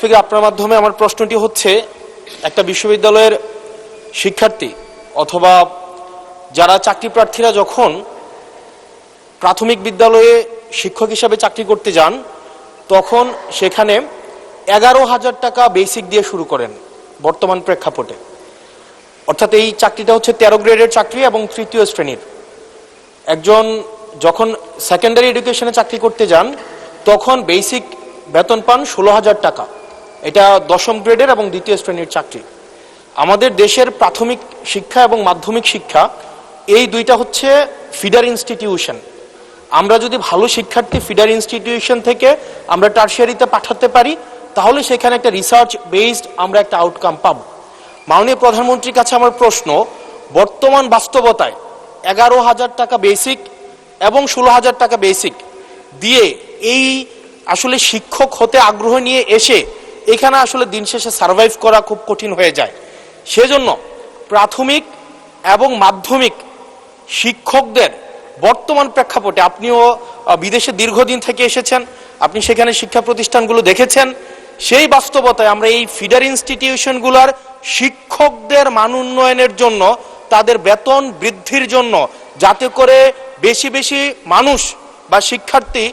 Speaker, আপনার মাধ্যমে আমার প্রশ্নটি হচ্ছে, একটা বিশ্ববিদ্যালয়ের শিক্ষার্থী অথবা যারা চাকরি প্রার্থীরা যখন প্রাথমিক বিদ্যালয়ে শিক্ষক হিসাবে চাকরি করতে যান, তখন সেখানে 11,000 টাকা বেসিক দিয়ে শুরু করেন বর্তমান প্রেক্ষাপটে। অর্থাৎ এই চাকরিটা হচ্ছে 13 গ্রেডের চাকরি এবং তৃতীয় শ্রেণীর। একজন যখন সেকেন্ডারি এডুকেশনে চাকরি করতে যান, তখন বেসিক বেতন পান 16,000 টাকা। এটা 10ম গ্রেডের এবং দ্বিতীয় শ্রেণীর চাকরি। আমাদের দেশের প্রাথমিক শিক্ষা এবং মাধ্যমিক শিক্ষা এই দুইটা হচ্ছে ফিডার ইনস্টিটিউশন। আমরা যদি ভালো শিক্ষার্থী ফিডার ইনস্টিটিউশন থেকে আমরা টারশিয়ারিতে পাঠাতে পারি, তাহলে সেখানে একটা রিসার্চ বেসড আমরা একটা আউটকাম পাব। মাননীয় প্রধানমন্ত্রীর কাছে আমার প্রশ্ন, বর্তমান বাস্তবতায় 11,000 টাকা বেসিক এবং 16,000 টাকা বেসিক দিয়ে এই আসলে শিক্ষক হতে আগ্রহ নিয়ে এসে এখানে আসলে দিন শেষে সার্ভাইভ করা খুব কঠিন হয়ে যায়। সেজন্য প্রাথমিক এবং মাধ্যমিক শিক্ষকদের বর্তমান প্রেক্ষাপটে, আপনিও বিদেশে দীর্ঘদিন থেকে এসেছেন, আপনি সেখানে শিক্ষা প্রতিষ্ঠানগুলো দেখেছেন, সেই বাস্তবতায় আমরা এই ফিডার ইনস্টিটিউশনগুলোর শিক্ষকদের মান উন্নয়নের জন্য, তাদের বেতন বৃদ্ধির জন্য, যাতে করে বেশি বেশি মানুষ বা শিক্ষার্থী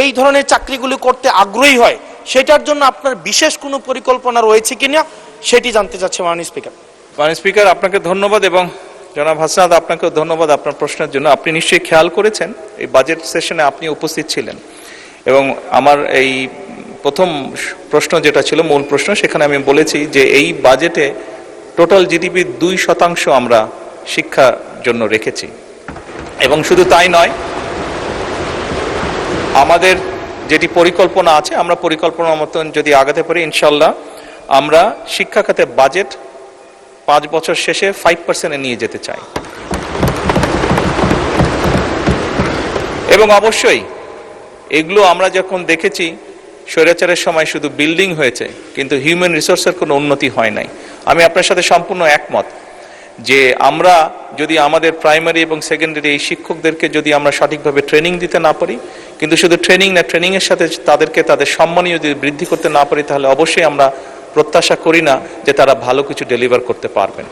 এই ধরনের চাকরিগুলি করতে আগ্রহী হয়, সেটার জন্য আপনার বিশেষ কোনো পরিকল্পনা রয়েছে কিনা সেটি জানতে চাচ্ছি মাননীয় স্পিকার। মাননীয় স্পিকার, আপনাকে ধন্যবাদ এবং জনাব হাসনাত আপনাকেও ধন্যবাদ আপনার প্রশ্নের জন্য। আপনি নিশ্চয়ই খেয়াল করেছেন এই বাজেট সেশনে আপনি উপস্থিত ছিলেন এবং আমার এই প্রথম প্রশ্ন যেটা ছিল মূল প্রশ্ন, সেখানে আমি বলেছি যে এই বাজেটে টোটাল জিডিপির 2% আমরা শিক্ষার জন্য রেখেছি। এবং শুধু তাই নয়, আমাদের যেটি পরিকল্পনা আছে, আমরা পরিকল্পনার মতন যদি আগাতে পারি, ইনশাল্লাহ আমরা শিক্ষা খাতে বাজেট 5 বছর শেষে 5%-এ নিয়ে যেতে চাই। এবং অবশ্যই এগুলো আমরা যখন দেখেছি, স্বৈরাচারের সময় শুধু বিল্ডিং হয়েছে কিন্তু হিউম্যান রিসোর্সের কোনো উন্নতি হয় নাই। আমি আপনার সাথে সম্পূর্ণ একমত যে আমরা যদি আমাদের প্রাইমারি এবং সেকেন্ডারি এই শিক্ষকদেরকে যদি আমরা সঠিকভাবে ট্রেনিং দিতে না পারি, কিন্তু শুধু ট্রেনিং না, ট্রেনিংয়ের সাথে তাদেরকে তাদের সম্মানীয় যদি বৃদ্ধি করতে না পারি, তাহলে অবশ্যই আমরা প্রত্যাশা করি না যে তারা ভালো কিছু ডেলিভার করতে পারবেন।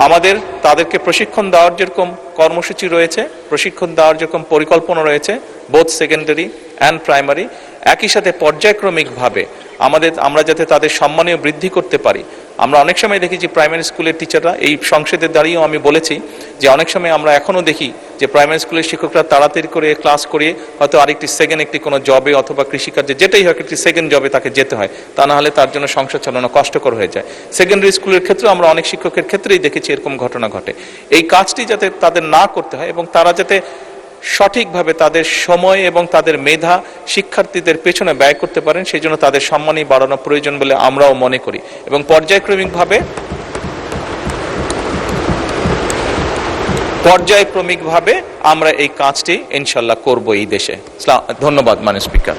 আমাদের তাদেরকে প্রশিক্ষণ দেওয়ার যেরকম কর্মসূচি রয়েছে, প্রশিক্ষণ দেওয়ার যেরকম পরিকল্পনা রয়েছে, বোথ সেকেন্ডারি অ্যান্ড প্রাইমারি, একই সাথে পর্যায়ক্রমিকভাবে আমরা যাতে তাদের সম্মানীয় বৃদ্ধি করতে পারি। আমরা অনেক সময় দেখি যে প্রাইমারি স্কুলের টিচাররা, এই সংসদে দাঁড়িয়েও আমি বলেছি যে অনেক সময় আমরা এখনও দেখি যে প্রাইমারি স্কুলের শিক্ষকরা তাড়াতাড়ি করে ক্লাস করিয়ে হয়তো আরেকটি সেকেন্ড একটি কোনো জবে অথবা কৃষিকার্যে যেটাই হোক একটি সেকেন্ড জবে তাকে যেতে হয়, তা না হলে তার জন্য সংসার চালানো কষ্টকর হয়ে যায়। সেকেন্ডারি স্কুলের ক্ষেত্রে আমরা অনেক শিক্ষকের ক্ষেত্রেই দেখেছি এরকম ঘটনা ঘটে। এই কাজটি যাতে তাদের না করতে হয় এবং তারা যাতে সঠিকভাবে তাদের সময় এবং তাদের মেধা শিক্ষার্থীদের পেছনে ব্যয় করতে পারেন, সেই জন্য তাদের সম্মানই বাড়ানো প্রয়োজন বলে আমরাও মনে করি এবং পর্যায়ক্রমিকভাবে আমরা এই কাজটি ইনশাল্লাহ করব এই দেশে। ধন্যবাদ মাননীয় স্পিকার।